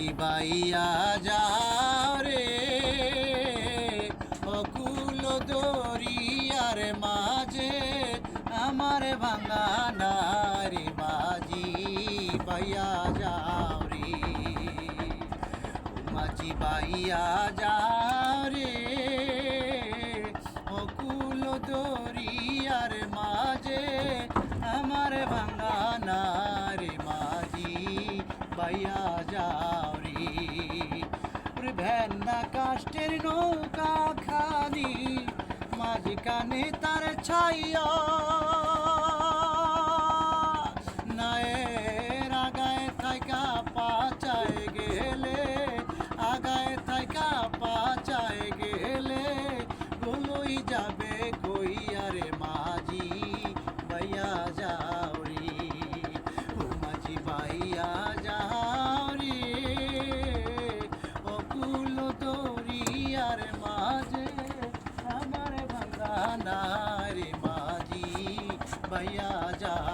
মাঝি বাইয়া যাও রে অকুল দরিয়ার মাঝে আমার ভাঙা নারে মাঝি বাইয়া যাও রে মাঝি বাইয়া যাও রে অকুল দরিয়ার মাঝে আমার ভাঙা নারে মাঝি বাইয়া যাও রে ভেন্না কাষ্টের নৌকা খানি মাঝখানে তার ছাইয়া নায়ের আগায় থাকা পাচায় গেলে আগায় থাকা পাচায় গেলে বলই যাবে কই আরে মাঝি বাইয়া যাও রে ও মাঝি বাইয়া যাও রে অকুল দরিয়ার মাঝে আমার ভাঙা নারে মাঝি বাইয়া যাও